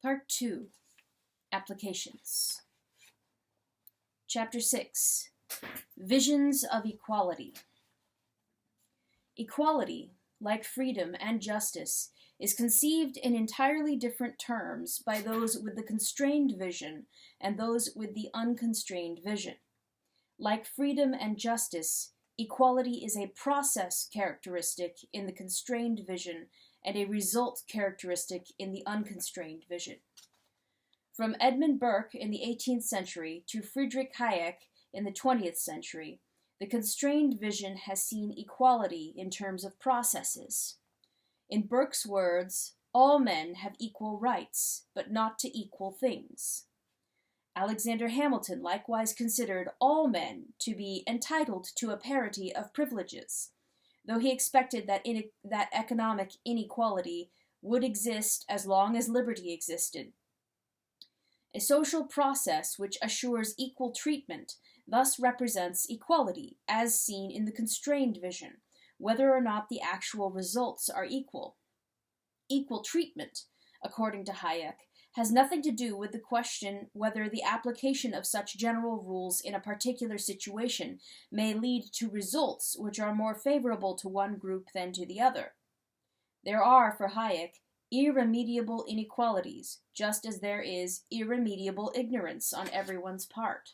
Part 2. Applications. Chapter 6. Visions of Equality. Equality, like freedom and justice, is conceived in entirely different terms by those with the constrained vision and those with the unconstrained vision. Like freedom and justice, equality is a process characteristic in the constrained vision and a result characteristic in the unconstrained vision. From Edmund Burke in the 18th century to Friedrich Hayek in the 20th century, the constrained vision has seen equality in terms of processes. In Burke's words, all men have equal rights, but not to equal things. Alexander Hamilton likewise considered all men to be entitled to a parity of privileges, though he expected that economic inequality would exist as long as liberty existed. A social process which assures equal treatment thus represents equality, as seen in the constrained vision, whether or not the actual results are equal. Equal treatment, according to Hayek, has nothing to do with the question whether the application of such general rules in a particular situation may lead to results which are more favorable to one group than to the other. There are, for Hayek, irremediable inequalities, just as there is irremediable ignorance on everyone's part.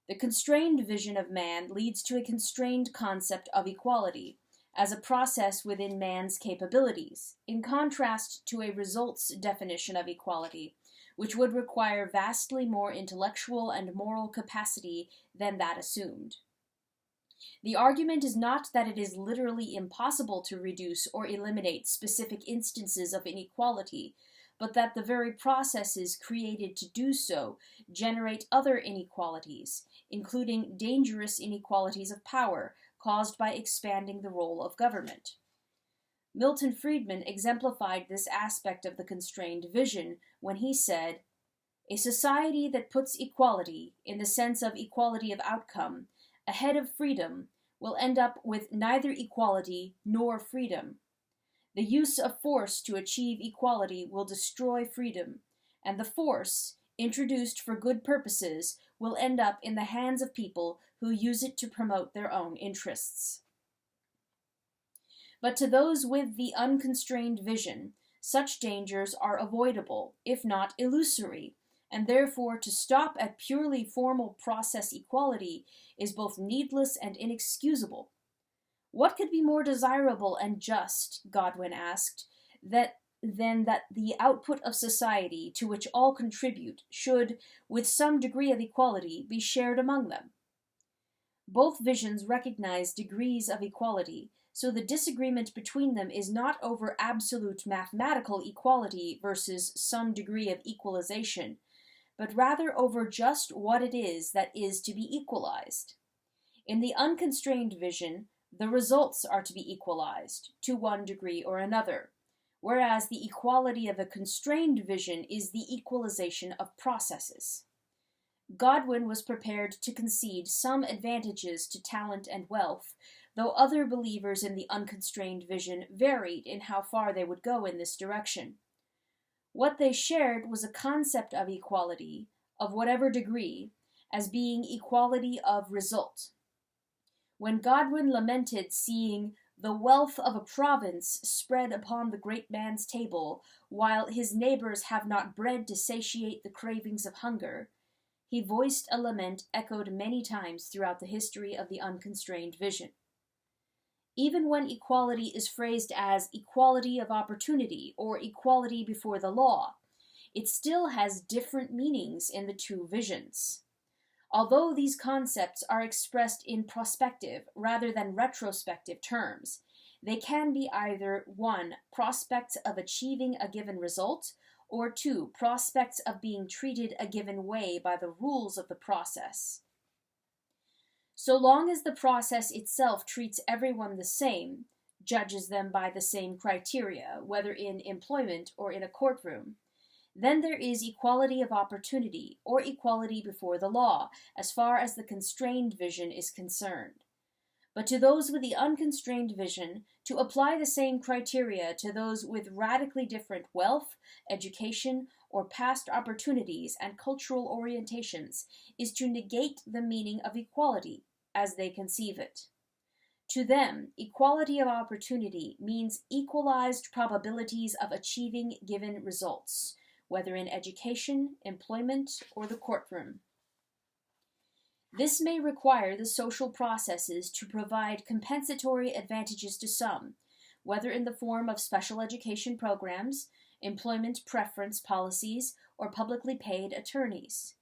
The constrained vision of man leads to a constrained concept of equality as a process within man's capabilities, in contrast to a results definition of equality, which would require vastly more intellectual and moral capacity than that assumed. The argument is not that it is literally impossible to reduce or eliminate specific instances of inequality, but that the very processes created to do so generate other inequalities, including dangerous inequalities of power caused by expanding the role of government. Milton Friedman exemplified this aspect of the constrained vision when he said, "A society that puts equality, in the sense of equality of outcome, ahead of freedom will end up with neither equality nor freedom. The use of force to achieve equality will destroy freedom, and the force, introduced for good purposes, will end up in the hands of people who use it to promote their own interests." But to those with the unconstrained vision, such dangers are avoidable, if not illusory, and therefore to stop at purely formal process equality is both needless and inexcusable. What could be more desirable and just, Godwin asked, than that the output of society, to which all contribute, should, with some degree of equality, be shared among them? Both visions recognize degrees of equality, so the disagreement between them is not over absolute mathematical equality versus some degree of equalization, but rather over just what it is that is to be equalized. In the unconstrained vision, the results are to be equalized, to one degree or another, whereas the equality of a constrained vision is the equalization of processes. Godwin was prepared to concede some advantages to talent and wealth, though other believers in the unconstrained vision varied in how far they would go in this direction. What they shared was a concept of equality, of whatever degree, as being equality of result. When Godwin lamented seeing the wealth of a province spread upon the great man's table, while his neighbors have not bread to satiate the cravings of hunger, he voiced a lament echoed many times throughout the history of the unconstrained vision. Even when equality is phrased as equality of opportunity or equality before the law, it still has different meanings in the two visions. Although these concepts are expressed in prospective rather than retrospective terms, they can be either 1. Prospects of achieving a given result, or 2. Prospects of being treated a given way by the rules of the process. So long as the process itself treats everyone the same, judges them by the same criteria, whether in employment or in a courtroom, then there is equality of opportunity, or equality before the law, as far as the constrained vision is concerned. but to those with the unconstrained vision, to apply the same criteria to those with radically different wealth, education, or past opportunities and cultural orientations is to negate the meaning of equality as they conceive it. To them, equality of opportunity means equalized probabilities of achieving given results, whether in education, employment, or the courtroom. This may require the social processes to provide compensatory advantages to some, whether in the form of special education programs, employment preference policies, or publicly paid attorneys.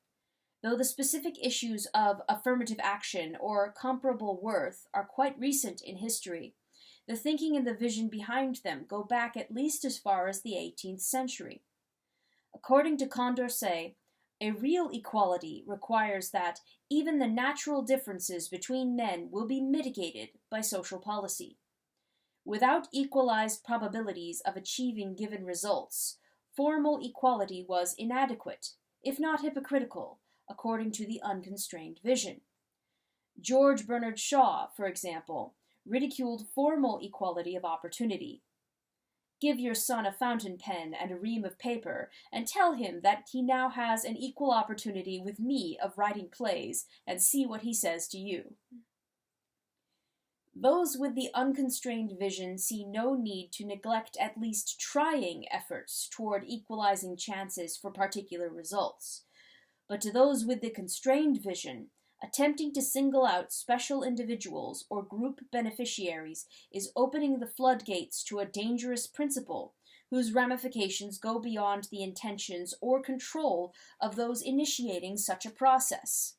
Though the specific issues of affirmative action or comparable worth are quite recent in history, the thinking and the vision behind them go back at least as far as the 18th century. According to Condorcet, a real equality requires that even the natural differences between men will be mitigated by social policy. Without equalized probabilities of achieving given results, formal equality was inadequate, if not hypocritical, according to the unconstrained vision. George Bernard Shaw, for example, ridiculed formal equality of opportunity. Give your son a fountain pen and a ream of paper, and tell him that he now has an equal opportunity with me of writing plays, and see what he says to you. Those with the unconstrained vision see no need to neglect at least trying efforts toward equalizing chances for particular results. But to those with the constrained vision, attempting to single out special individuals or group beneficiaries is opening the floodgates to a dangerous principle whose ramifications go beyond the intentions or control of those initiating such a process.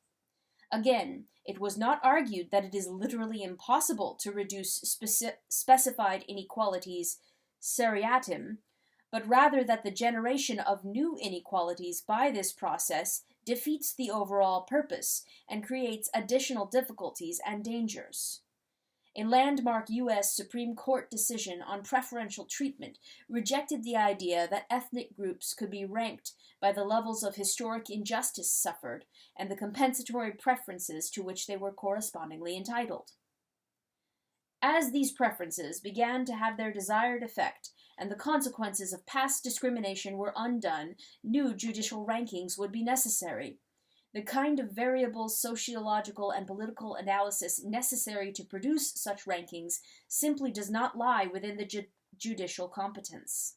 Again, it was not argued that it is literally impossible to reduce specified inequalities seriatim, but rather that the generation of new inequalities by this process defeats the overall purpose and creates additional difficulties and dangers. A landmark U.S. Supreme Court decision on preferential treatment rejected the idea that ethnic groups could be ranked by the levels of historic injustice suffered and the compensatory preferences to which they were correspondingly entitled. As these preferences began to have their desired effect, and the consequences of past discrimination were undone, new judicial rankings would be necessary. The kind of variable sociological and political analysis necessary to produce such rankings simply does not lie within the judicial competence.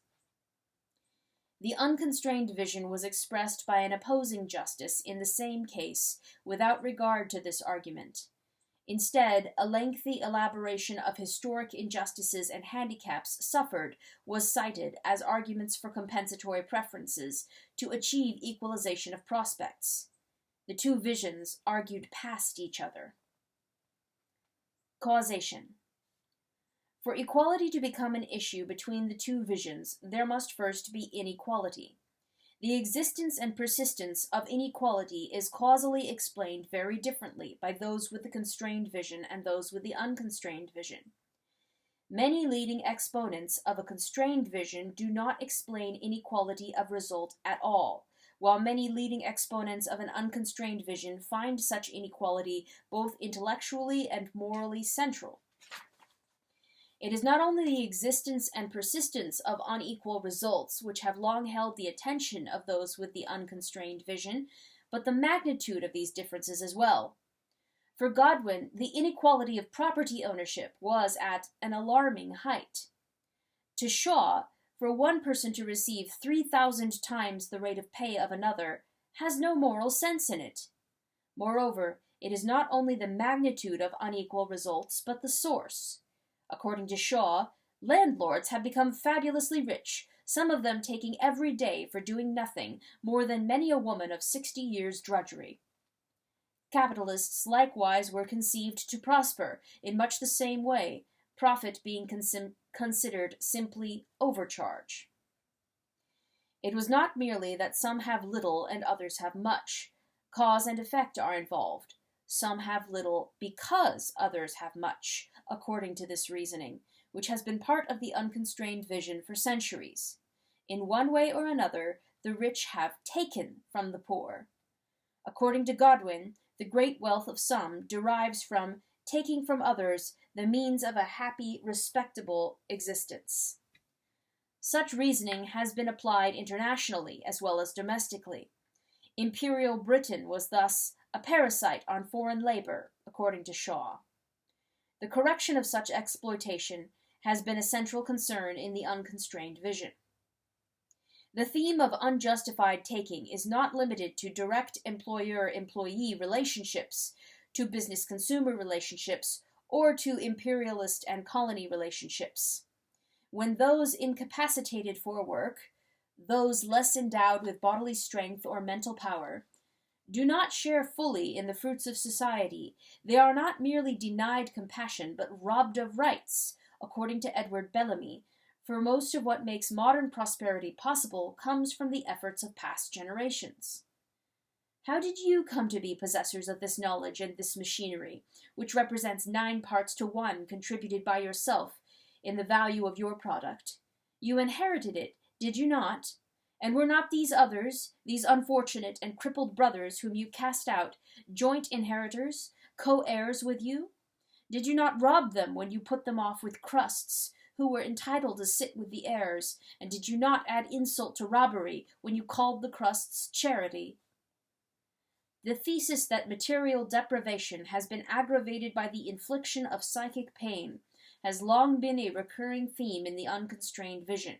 The unconstrained vision was expressed by an opposing justice in the same case, without regard to this argument. Instead, a lengthy elaboration of historic injustices and handicaps suffered was cited as arguments for compensatory preferences to achieve equalization of prospects. The two visions argued past each other. Causation. For equality to become an issue between the two visions, there must first be inequality. The existence and persistence of inequality is causally explained very differently by those with the constrained vision and those with the unconstrained vision. Many leading exponents of a constrained vision do not explain inequality of result at all, while many leading exponents of an unconstrained vision find such inequality both intellectually and morally central. It is not only the existence and persistence of unequal results which have long held the attention of those with the unconstrained vision, but the magnitude of these differences as well. For Godwin, the inequality of property ownership was at an alarming height. To Shaw, for one person to receive 3,000 times the rate of pay of another has no moral sense in it. Moreover, it is not only the magnitude of unequal results, but the source. According to Shaw, landlords have become fabulously rich, some of them taking every day for doing nothing more than many a woman of 60 years' drudgery. Capitalists likewise were conceived to prosper in much the same way, profit being considered simply overcharge. It was not merely that some have little and others have much. Cause and effect are involved. Some have little because others have much, according to this reasoning, which has been part of the unconstrained vision for centuries. In one way or another, the rich have taken from the poor. According to Godwin, the great wealth of some derives from taking from others the means of a happy, respectable existence. Such reasoning has been applied internationally as well as domestically. Imperial Britain was thus a parasite on foreign labor, according to Shaw. The correction of such exploitation has been a central concern in the unconstrained vision. The theme of unjustified taking is not limited to direct employer-employee relationships, to business-consumer relationships, or to imperialist and colony relationships. When those incapacitated for work, those less endowed with bodily strength or mental power, do not share fully in the fruits of society, they are not merely denied compassion, but robbed of rights, according to Edward Bellamy, for most of what makes modern prosperity possible comes from the efforts of past generations. How did you come to be possessors of this knowledge and this machinery, which represents 9 parts to 1 contributed by yourself in the value of your product? You inherited it, did you not? And were not these others, these unfortunate and crippled brothers whom you cast out, joint inheritors, co-heirs with you? Did you not rob them when you put them off with crusts, who were entitled to sit with the heirs, and did you not add insult to robbery when you called the crusts charity? The thesis that material deprivation has been aggravated by the infliction of psychic pain has long been a recurring theme in the unconstrained vision.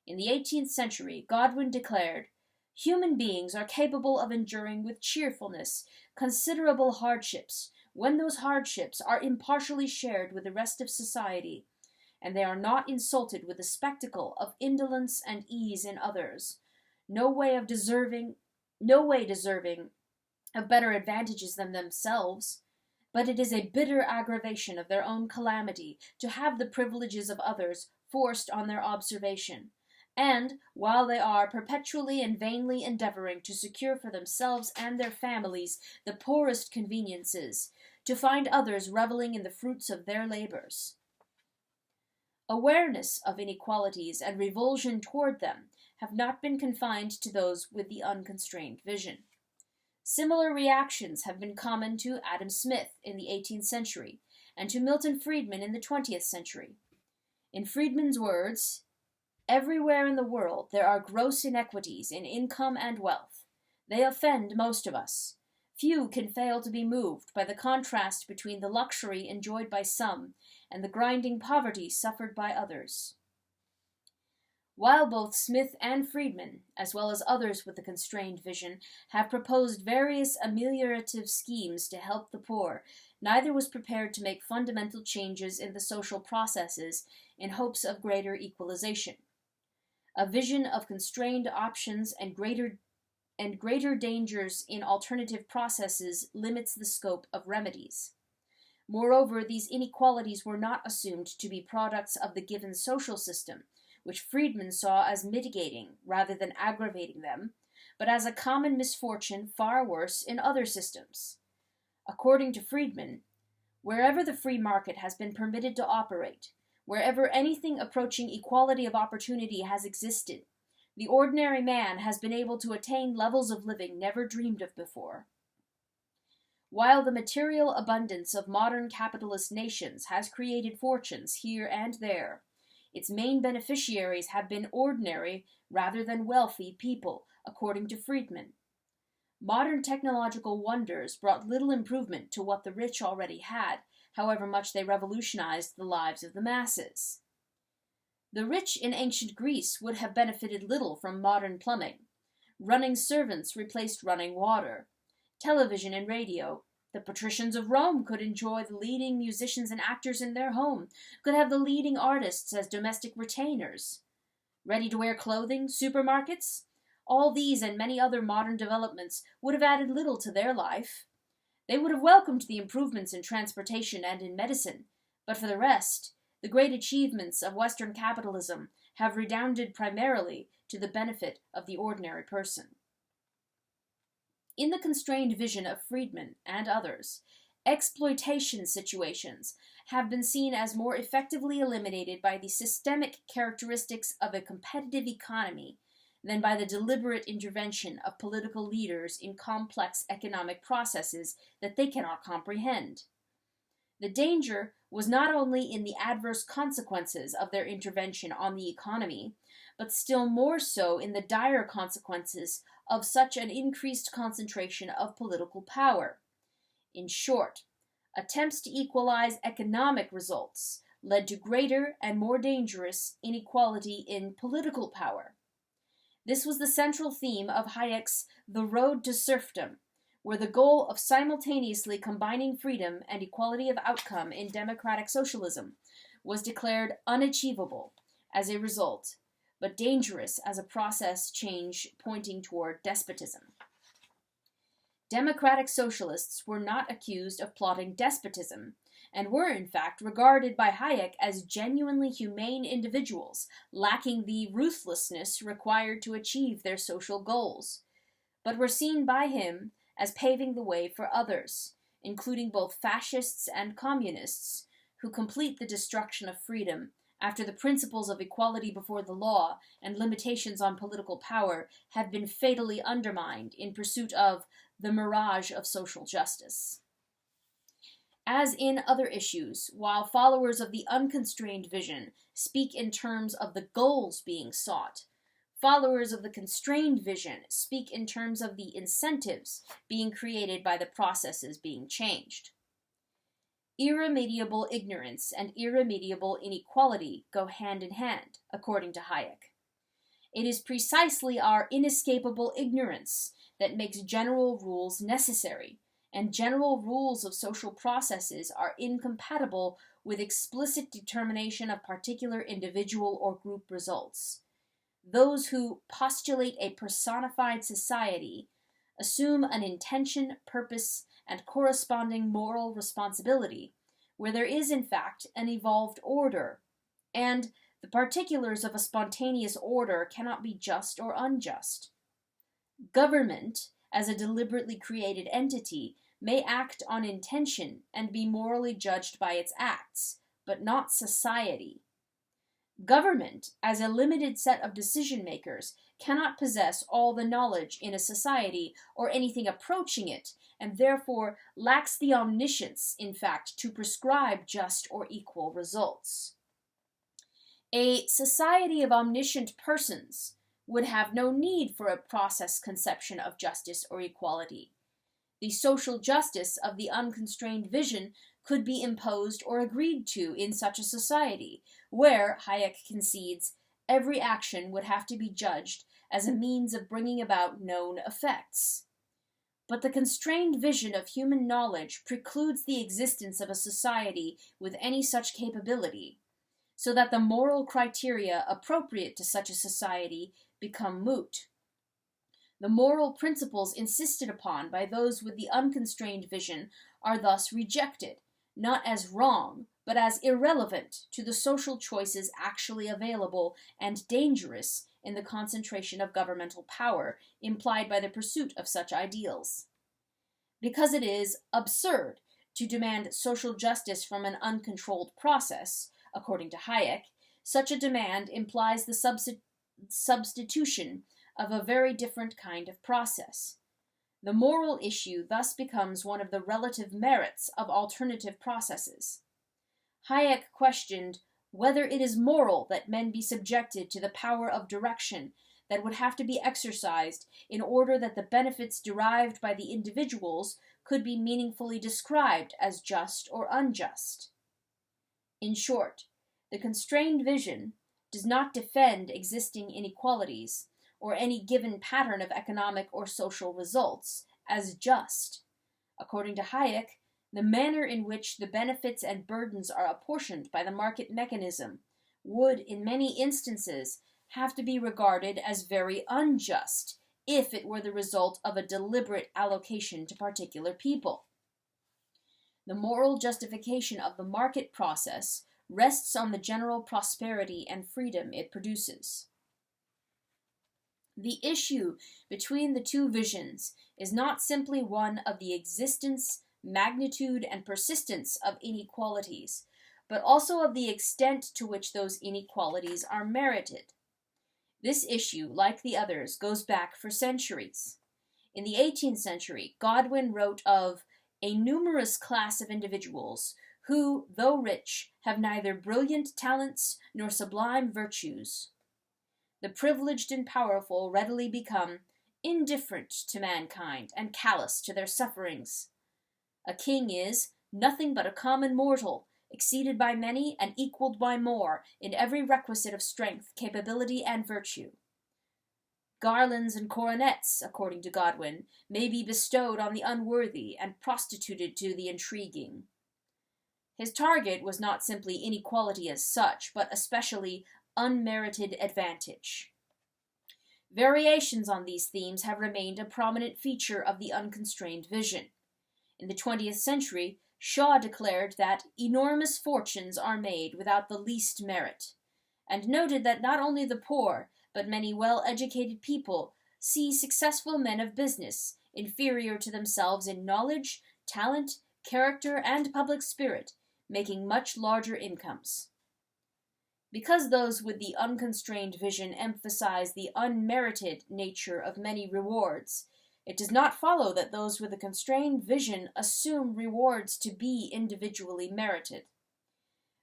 In the 18th century, Godwin declared, "Human beings are capable of enduring with cheerfulness considerable hardships, when those hardships are impartially shared with the rest of society, and they are not insulted with the spectacle of indolence and ease in others, no way deserving of better advantages than themselves, but it is a bitter aggravation of their own calamity to have the privileges of others forced on their observation, and, while they are perpetually and vainly endeavoring to secure for themselves and their families the poorest conveniences, to find others reveling in the fruits of their labors." Awareness of inequalities and revulsion toward them have not been confined to those with the unconstrained vision. Similar reactions have been common to Adam Smith in the 18th century and to Milton Friedman in the 20th century. In Friedman's words, "Everywhere in the world there are gross inequities in income and wealth. They offend most of us. Few can fail to be moved by the contrast between the luxury enjoyed by some and the grinding poverty suffered by others." While both Smith and Friedman, as well as others with the constrained vision, have proposed various ameliorative schemes to help the poor, neither was prepared to make fundamental changes in the social processes in hopes of greater equalization. A vision of constrained options and greater dangers in alternative processes limits the scope of remedies. Moreover, these inequalities were not assumed to be products of the given social system, which Friedman saw as mitigating rather than aggravating them, but as a common misfortune far worse in other systems. According to Friedman, wherever the free market has been permitted to operate, wherever anything approaching equality of opportunity has existed, the ordinary man has been able to attain levels of living never dreamed of before. While the material abundance of modern capitalist nations has created fortunes here and there, its main beneficiaries have been ordinary rather than wealthy people, according to Friedman. Modern technological wonders brought little improvement to what the rich already had, however much they revolutionized the lives of the masses. The rich in ancient Greece would have benefited little from modern plumbing. Running servants replaced running water. Television and radio. The patricians of Rome could enjoy the leading musicians and actors in their home, could have the leading artists as domestic retainers. Ready-to-wear clothing, supermarkets? All these and many other modern developments would have added little to their life. They would have welcomed the improvements in transportation and in medicine, but for the rest, the great achievements of Western capitalism have redounded primarily to the benefit of the ordinary person. In the constrained vision of Friedman and others, exploitation situations have been seen as more effectively eliminated by the systemic characteristics of a competitive economy than by the deliberate intervention of political leaders in complex economic processes that they cannot comprehend. The danger was not only in the adverse consequences of their intervention on the economy, but still more so in the dire consequences of such an increased concentration of political power. In short, attempts to equalize economic results led to greater and more dangerous inequality in political power. This was the central theme of Hayek's The Road to Serfdom, where the goal of simultaneously combining freedom and equality of outcome in democratic socialism was declared unachievable as a result, but dangerous as a process change pointing toward despotism. Democratic socialists were not accused of plotting despotism, and were in fact regarded by Hayek as genuinely humane individuals, lacking the ruthlessness required to achieve their social goals, but were seen by him as paving the way for others, including both fascists and communists, who complete the destruction of freedom after the principles of equality before the law and limitations on political power have been fatally undermined in pursuit of the mirage of social justice. As in other issues, while followers of the unconstrained vision speak in terms of the goals being sought, followers of the constrained vision speak in terms of the incentives being created by the processes being changed. Irremediable ignorance and irremediable inequality go hand in hand, according to Hayek. It is precisely our inescapable ignorance that makes general rules necessary, and general rules of social processes are incompatible with explicit determination of particular individual or group results. Those who postulate a personified society assume an intention, purpose, and corresponding moral responsibility, where there is in fact an evolved order, and the particulars of a spontaneous order cannot be just or unjust. Government, as a deliberately created entity, may act on intention and be morally judged by its acts, but not society. Government, as a limited set of decision-makers, cannot possess all the knowledge in a society or anything approaching it, and therefore lacks the omniscience, in fact, to prescribe just or equal results. A society of omniscient persons would have no need for a process conception of justice or equality. The social justice of the unconstrained vision could be imposed or agreed to in such a society, where, Hayek concedes, every action would have to be judged as a means of bringing about known effects. But the constrained vision of human knowledge precludes the existence of a society with any such capability, so that the moral criteria appropriate to such a society become moot. The moral principles insisted upon by those with the unconstrained vision are thus rejected, not as wrong, but as irrelevant to the social choices actually available and dangerous in the concentration of governmental power implied by the pursuit of such ideals. Because it is absurd to demand social justice from an uncontrolled process, according to Hayek, such a demand implies the substitution of a very different kind of process. The moral issue thus becomes one of the relative merits of alternative processes. Hayek questioned whether it is moral that men be subjected to the power of direction that would have to be exercised in order that the benefits derived by the individuals could be meaningfully described as just or unjust. In short, the constrained vision does not defend existing inequalities or any given pattern of economic or social results as just. According to Hayek, the manner in which the benefits and burdens are apportioned by the market mechanism would, in many instances, have to be regarded as very unjust if it were the result of a deliberate allocation to particular people. The moral justification of the market process rests on the general prosperity and freedom it produces. The issue between the two visions is not simply one of the existence, magnitude, and persistence of inequalities, but also of the extent to which those inequalities are merited. This issue, like the others, goes back for centuries. In the 18th century, Godwin wrote of a numerous class of individuals who, though rich, have neither brilliant talents nor sublime virtues. The privileged and powerful readily become indifferent to mankind and callous to their sufferings. A king is nothing but a common mortal, exceeded by many and equaled by more in every requisite of strength, capability, and virtue. Garlands and coronets, according to Godwin, may be bestowed on the unworthy and prostituted to the intriguing. His target was not simply inequality as such, but especially unmerited advantage. Variations on these themes have remained a prominent feature of the unconstrained vision. In the 20th century, Shaw declared that enormous fortunes are made without the least merit, and noted that not only the poor, but many well-educated people see successful men of business, inferior to themselves in knowledge, talent, character, and public spirit, making much larger incomes. Because those with the unconstrained vision emphasize the unmerited nature of many rewards, it does not follow that those with a constrained vision assume rewards to be individually merited.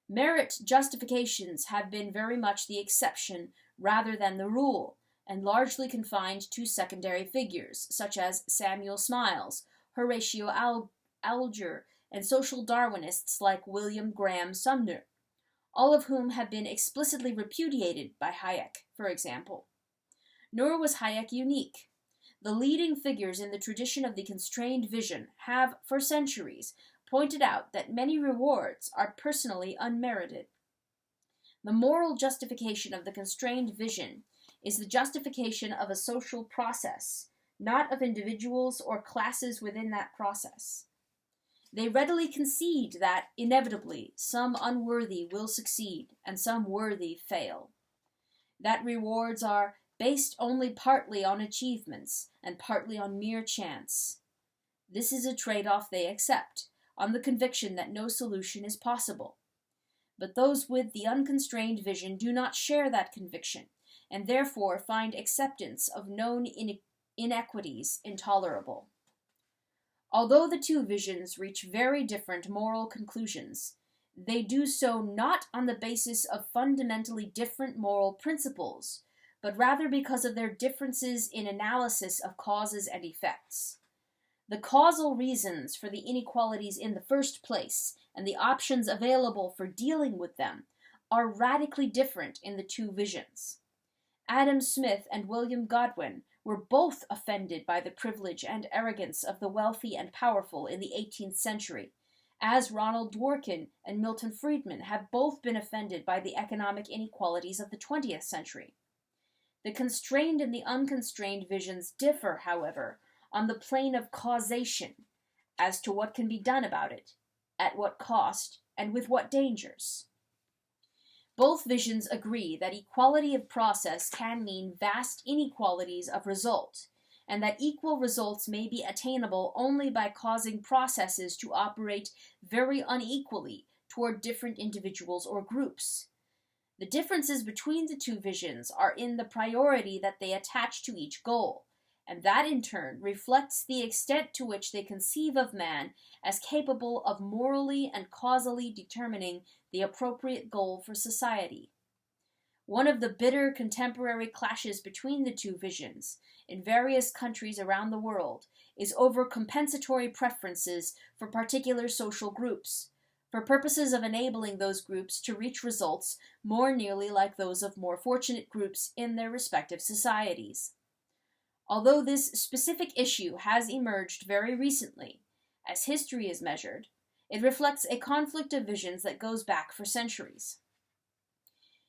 Merit justifications have been very much the exception rather than the rule, and largely confined to secondary figures, such as Samuel Smiles, Horatio Alger, and social Darwinists like William Graham Sumner, all of whom have been explicitly repudiated by Hayek, for example. Nor was Hayek unique. The leading figures in the tradition of the constrained vision have, for centuries, pointed out that many rewards are personally unmerited. The moral justification of the constrained vision is the justification of a social process, not of individuals or classes within that process. They readily concede that, inevitably, some unworthy will succeed and some worthy fail. That rewards are based only partly on achievements and partly on mere chance. This is a trade-off they accept, on the conviction that no solution is possible. But those with the unconstrained vision do not share that conviction, and therefore find acceptance of known inequities intolerable. Although the two visions reach very different moral conclusions, they do so not on the basis of fundamentally different moral principles, but rather because of their differences in analysis of causes and effects. The causal reasons for the inequalities in the first place, and the options available for dealing with them, are radically different in the two visions. Adam Smith and William Godwin were both offended by the privilege and arrogance of the wealthy and powerful in the 18th century, as Ronald Dworkin and Milton Friedman have both been offended by the economic inequalities of the 20th century. The constrained and the unconstrained visions differ, however, on the plane of causation, as to what can be done about it, at what cost, and with what dangers. Both visions agree that equality of process can mean vast inequalities of result, and that equal results may be attainable only by causing processes to operate very unequally toward different individuals or groups. The differences between the two visions are in the priority that they attach to each goal, and that in turn reflects the extent to which they conceive of man as capable of morally and causally determining the appropriate goal for society. One of the bitter contemporary clashes between the two visions, in various countries around the world, is over compensatory preferences for particular social groups, for purposes of enabling those groups to reach results more nearly like those of more fortunate groups in their respective societies. Although this specific issue has emerged very recently, as history is measured, it reflects a conflict of visions that goes back for centuries.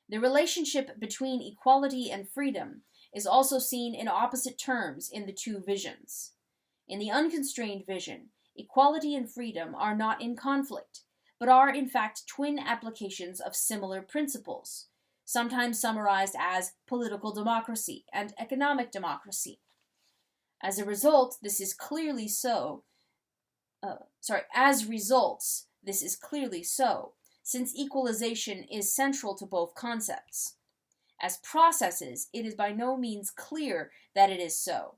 The relationship between equality and freedom is also seen in opposite terms in the two visions. In the unconstrained vision, equality and freedom are not in conflict, but are in fact twin applications of similar principles, sometimes summarized as political democracy and economic democracy. As results, this is clearly so, since equalization is central to both concepts. As processes, it is by no means clear that it is so.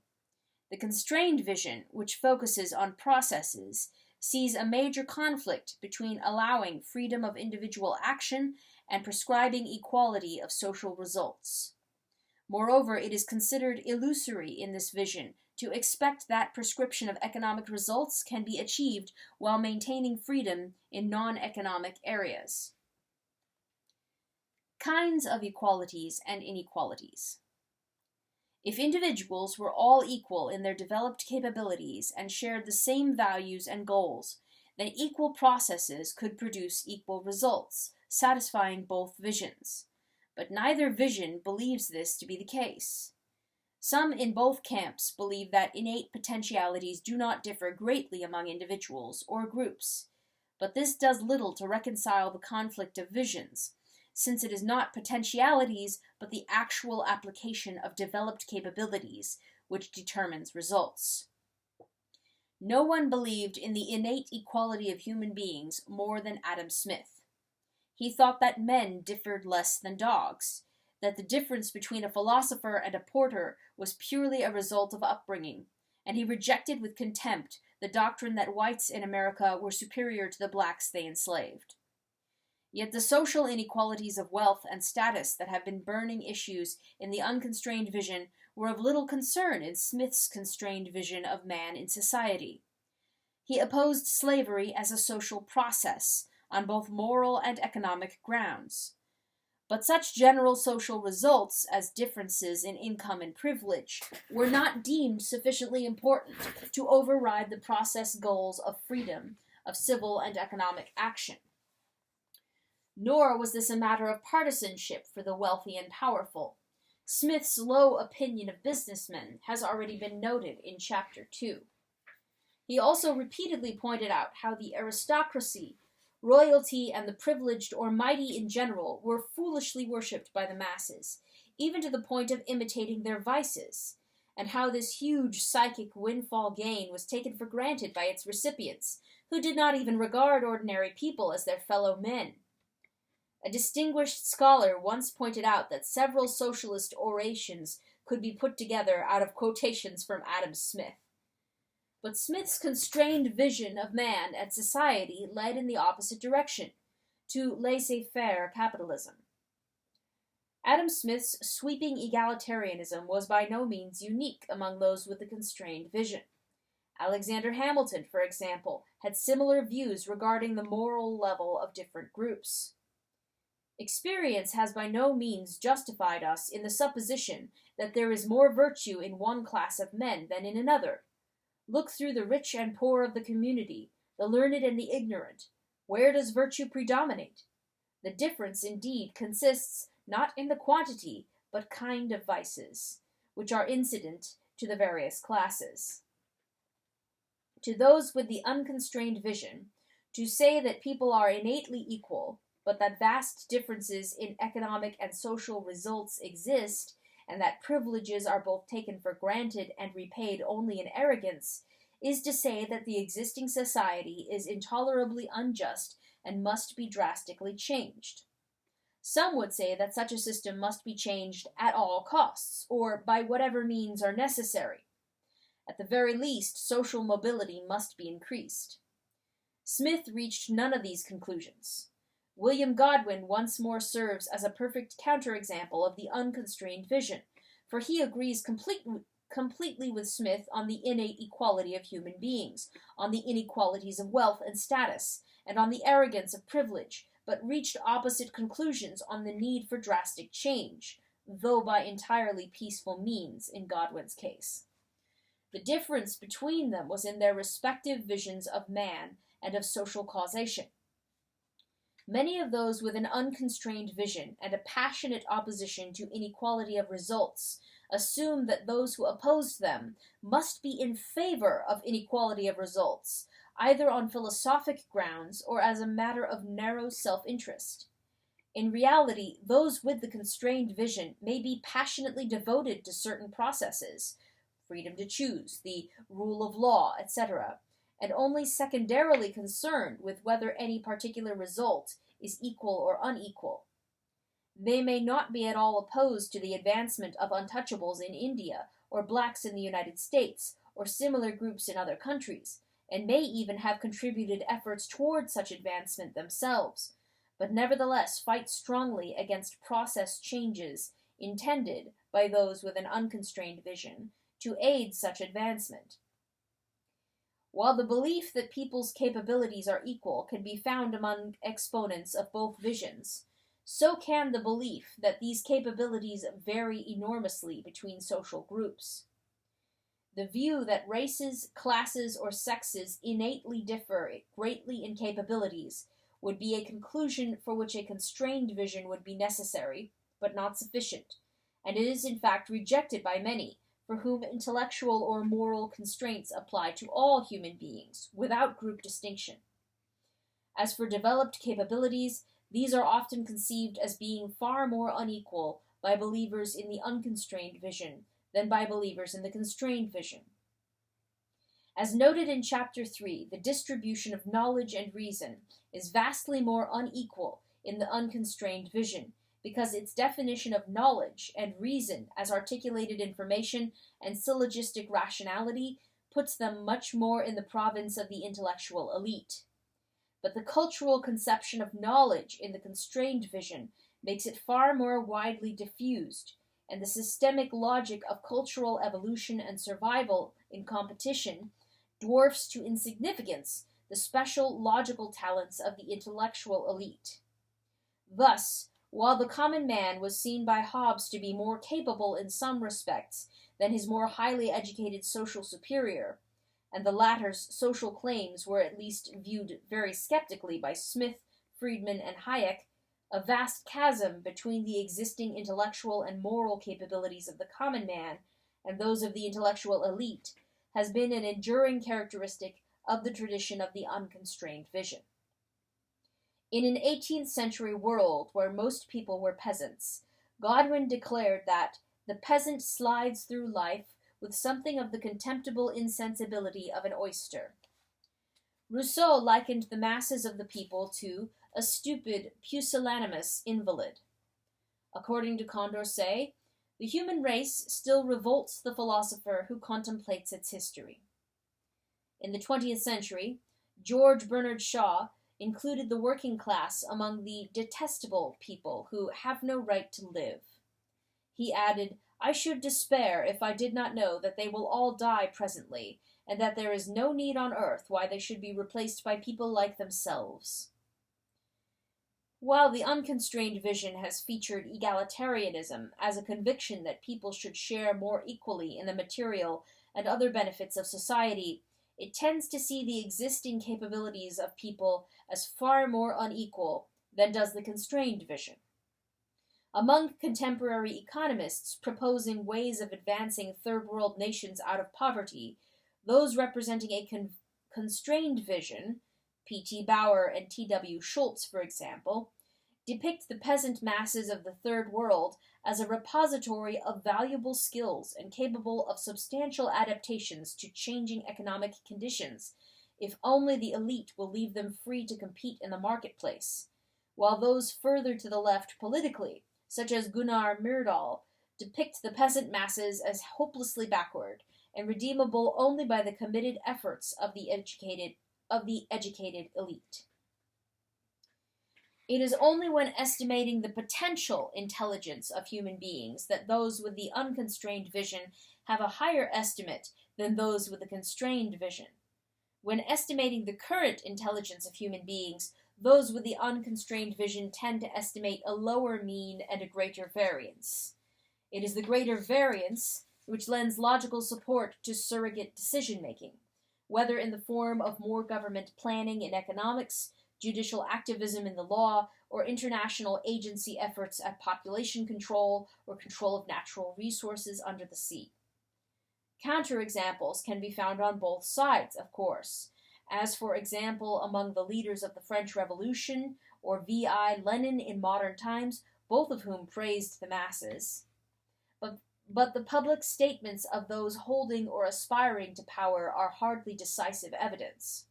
The constrained vision, which focuses on processes, sees a major conflict between allowing freedom of individual action and prescribing equality of social results. Moreover, it is considered illusory in this vision to expect that prescription of economic results can be achieved while maintaining freedom in non-economic areas. Kinds of equalities and inequalities. If individuals were all equal in their developed capabilities and shared the same values and goals, then equal processes could produce equal results, satisfying both visions. But neither vision believes this to be the case. Some in both camps believe that innate potentialities do not differ greatly among individuals or groups, but this does little to reconcile the conflict of visions, since it is not potentialities but the actual application of developed capabilities which determines results. No one believed in the innate equality of human beings more than Adam Smith. He thought that men differed less than dogs, that the difference between a philosopher and a porter was purely a result of upbringing, and he rejected with contempt the doctrine that whites in America were superior to the blacks they enslaved. Yet the social inequalities of wealth and status that have been burning issues in the unconstrained vision were of little concern in Smith's constrained vision of man in society. He opposed slavery as a social process, on both moral and economic grounds. But such general social results as differences in income and privilege were not deemed sufficiently important to override the process goals of freedom, of civil and economic action. Nor was this a matter of partisanship for the wealthy and powerful. Smith's low opinion of businessmen has already been noted in Chapter 2. He also repeatedly pointed out how the aristocracy, royalty, and the privileged or mighty in general were foolishly worshipped by the masses, even to the point of imitating their vices, and how this huge psychic windfall gain was taken for granted by its recipients, who did not even regard ordinary people as their fellow men. A distinguished scholar once pointed out that several socialist orations could be put together out of quotations from Adam Smith. But Smith's constrained vision of man and society led in the opposite direction, to laissez-faire capitalism. Adam Smith's sweeping egalitarianism was by no means unique among those with the constrained vision. Alexander Hamilton, for example, had similar views regarding the moral level of different groups. Experience has by no means justified us in the supposition that there is more virtue in one class of men than in another. Look through the rich and poor of the community, the learned and the ignorant. Where does virtue predominate? The difference, indeed, consists not in the quantity, but kind of vices, which are incident to the various classes. To those with the unconstrained vision, to say that people are innately equal, but that vast differences in economic and social results exist, and that privileges are both taken for granted and repaid only in arrogance, is to say that the existing society is intolerably unjust and must be drastically changed. Some would say that such a system must be changed at all costs, or by whatever means are necessary. At the very least, social mobility must be increased. Smith reached none of these conclusions. William Godwin once more serves as a perfect counterexample of the unconstrained vision, for he agrees completely with Smith on the innate equality of human beings, on the inequalities of wealth and status, and on the arrogance of privilege, but reached opposite conclusions on the need for drastic change, though by entirely peaceful means in Godwin's case. The difference between them was in their respective visions of man and of social causation. Many of those with an unconstrained vision and a passionate opposition to inequality of results assume that those who opposed them must be in favor of inequality of results, either on philosophic grounds or as a matter of narrow self-interest. In reality, those with the constrained vision may be passionately devoted to certain processes, freedom to choose, the rule of law, etc., and only secondarily concerned with whether any particular result is equal or unequal. They may not be at all opposed to the advancement of untouchables in India, or blacks in the United States, or similar groups in other countries, and may even have contributed efforts toward such advancement themselves, but nevertheless fight strongly against process changes intended by those with an unconstrained vision to aid such advancement. While the belief that people's capabilities are equal can be found among exponents of both visions, so can the belief that these capabilities vary enormously between social groups. The view that races, classes, or sexes innately differ greatly in capabilities would be a conclusion for which a constrained vision would be necessary, but not sufficient, and it is in fact rejected by many, for whom intellectual or moral constraints apply to all human beings, without group distinction. As for developed capabilities, these are often conceived as being far more unequal by believers in the unconstrained vision than by believers in the constrained vision. As noted in Chapter 3, the distribution of knowledge and reason is vastly more unequal in the unconstrained vision, because its definition of knowledge and reason as articulated information and syllogistic rationality puts them much more in the province of the intellectual elite. But the cultural conception of knowledge in the constrained vision makes it far more widely diffused, and the systemic logic of cultural evolution and survival in competition dwarfs to insignificance the special logical talents of the intellectual elite. Thus, while the common man was seen by Hobbes to be more capable in some respects than his more highly educated social superior, and the latter's social claims were at least viewed very skeptically by Smith, Friedman, and Hayek, a vast chasm between the existing intellectual and moral capabilities of the common man and those of the intellectual elite has been an enduring characteristic of the tradition of the unconstrained vision. In an 18th century world where most people were peasants, Godwin declared that the peasant slides through life with something of the contemptible insensibility of an oyster. Rousseau likened the masses of the people to a stupid, pusillanimous invalid. According to Condorcet, the human race still revolts the philosopher who contemplates its history. In the 20th century, George Bernard Shaw included the working class among the detestable people who have no right to live. He added, "I should despair if I did not know that they will all die presently, and that there is no need on earth why they should be replaced by people like themselves." While the unconstrained vision has featured egalitarianism as a conviction that people should share more equally in the material and other benefits of society, it tends to see the existing capabilities of people as far more unequal than does the constrained vision. Among contemporary economists proposing ways of advancing third world nations out of poverty, those representing a constrained vision, P.T. Bauer and T.W. Schultz, for example, depict the peasant masses of the third world as a repository of valuable skills and capable of substantial adaptations to changing economic conditions, if only the elite will leave them free to compete in the marketplace, while those further to the left politically, such as Gunnar Myrdal, depict the peasant masses as hopelessly backward and redeemable only by the committed efforts of the educated elite. It is only when estimating the potential intelligence of human beings that those with the unconstrained vision have a higher estimate than those with the constrained vision. When estimating the current intelligence of human beings, those with the unconstrained vision tend to estimate a lower mean and a greater variance. It is the greater variance which lends logical support to surrogate decision-making, whether in the form of more government planning in economics, judicial activism in the law, or international agency efforts at population control or control of natural resources under the sea. Counterexamples can be found on both sides, of course, as for example among the leaders of the French Revolution or V.I. Lenin in modern times, both of whom praised the masses. But the public statements of those holding or aspiring to power are hardly decisive evidence.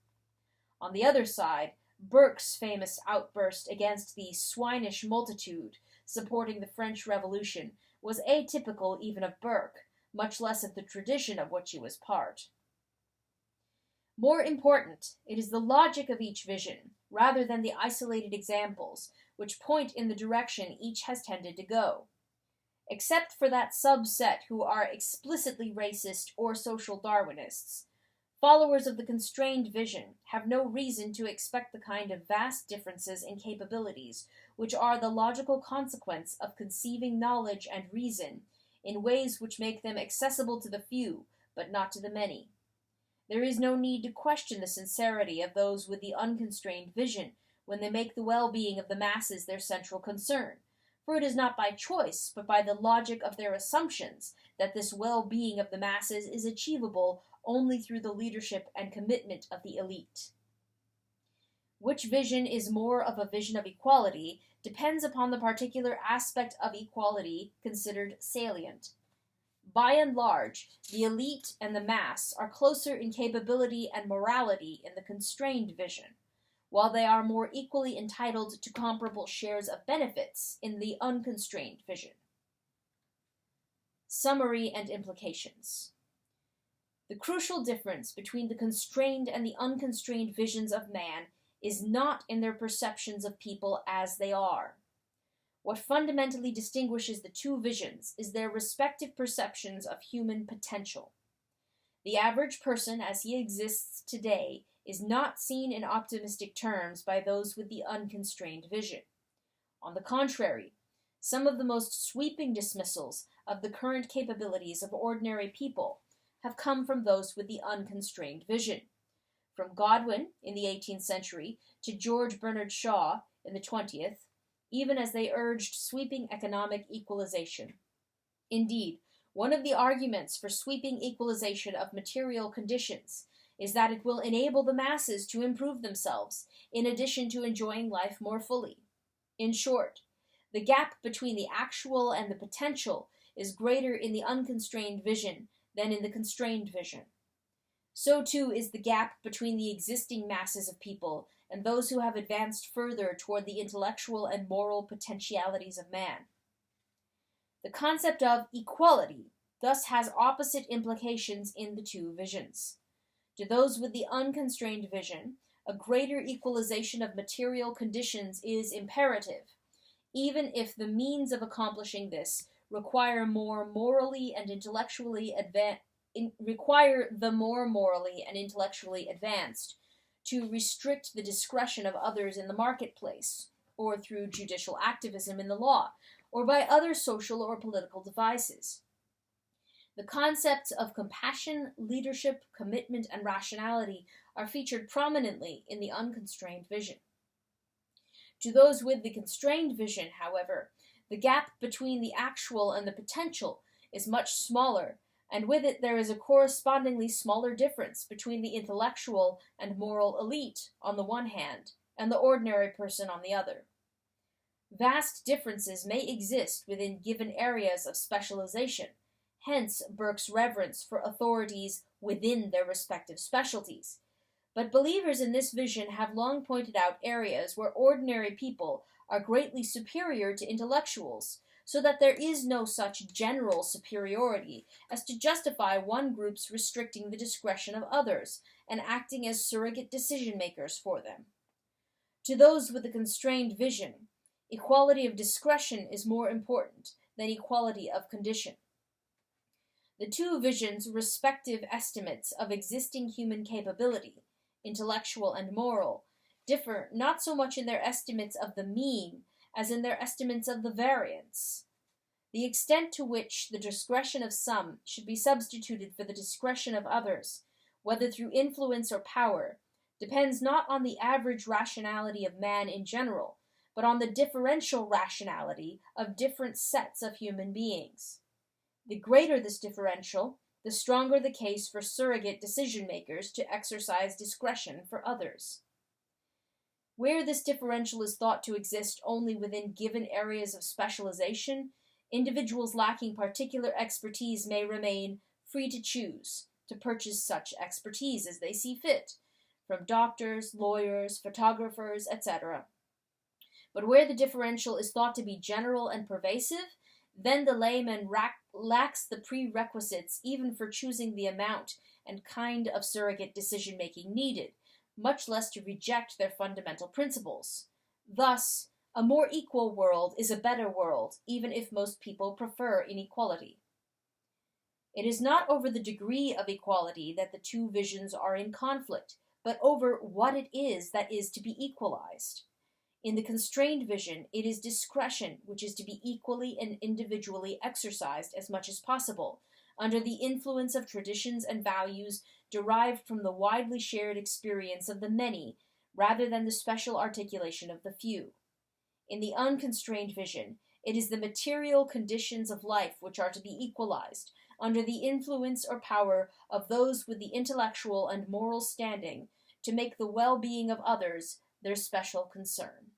On the other side, Burke's famous outburst against the swinish multitude supporting the French Revolution was atypical even of Burke, much less of the tradition of which he was part. More important, it is the logic of each vision, rather than the isolated examples, which point in the direction each has tended to go. Except for that subset who are explicitly racist or social Darwinists, followers of the constrained vision have no reason to expect the kind of vast differences in capabilities which are the logical consequence of conceiving knowledge and reason in ways which make them accessible to the few, but not to the many. There is no need to question the sincerity of those with the unconstrained vision when they make the well-being of the masses their central concern, for it is not by choice, but by the logic of their assumptions, that this well-being of the masses is achievable only through the leadership and commitment of the elite. Which vision is more of a vision of equality depends upon the particular aspect of equality considered salient. By and large, the elite and the mass are closer in capability and morality in the constrained vision, while they are more equally entitled to comparable shares of benefits in the unconstrained vision. Summary and implications. The crucial difference between the constrained and the unconstrained visions of man is not in their perceptions of people as they are. What fundamentally distinguishes the two visions is their respective perceptions of human potential. The average person as he exists today is not seen in optimistic terms by those with the unconstrained vision. On the contrary, some of the most sweeping dismissals of the current capabilities of ordinary people have come from those with the unconstrained vision. From Godwin in the 18th century to George Bernard Shaw in the 20th, even as they urged sweeping economic equalization. Indeed, one of the arguments for sweeping equalization of material conditions is that it will enable the masses to improve themselves, in addition to enjoying life more fully. In short, the gap between the actual and the potential is greater in the unconstrained vision than in the constrained vision. So too is the gap between the existing masses of people and those who have advanced further toward the intellectual and moral potentialities of man. The concept of equality thus has opposite implications in the two visions. To those with the unconstrained vision, a greater equalization of material conditions is imperative, even if the means of accomplishing this require the more morally and intellectually advanced to restrict the discretion of others in the marketplace, or through judicial activism in the law, or by other social or political devices. The concepts of compassion, leadership, commitment, and rationality are featured prominently in the unconstrained vision. To those with the constrained vision, however, the gap between the actual and the potential is much smaller, and with it there is a correspondingly smaller difference between the intellectual and moral elite on the one hand, and the ordinary person on the other. Vast differences may exist within given areas of specialization, hence Burke's reverence for authorities within their respective specialties. But believers in this vision have long pointed out areas where ordinary people are greatly superior to intellectuals, so that there is no such general superiority as to justify one group's restricting the discretion of others and acting as surrogate decision-makers for them. To those with a constrained vision, equality of discretion is more important than equality of condition. The two visions' respective estimates of existing human capability, intellectual and moral, differ not so much in their estimates of the mean as in their estimates of the variance. The extent to which the discretion of some should be substituted for the discretion of others, whether through influence or power, depends not on the average rationality of man in general, but on the differential rationality of different sets of human beings. The greater this differential, the stronger the case for surrogate decision-makers to exercise discretion for others. Where this differential is thought to exist only within given areas of specialization, individuals lacking particular expertise may remain free to choose to purchase such expertise as they see fit, from doctors, lawyers, photographers, etc. But where the differential is thought to be general and pervasive, then the layman lacks the prerequisites even for choosing the amount and kind of surrogate decision-making needed, much less to reject their fundamental principles. Thus, a more equal world is a better world, even if most people prefer inequality. It is not over the degree of equality that the two visions are in conflict, but over what it is that is to be equalized. In the constrained vision, it is discretion which is to be equally and individually exercised as much as possible, under the influence of traditions and values derived from the widely shared experience of the many, rather than the special articulation of the few. In the unconstrained vision, it is the material conditions of life which are to be equalized, under the influence or power of those with the intellectual and moral standing, to make the well-being of others their special concern.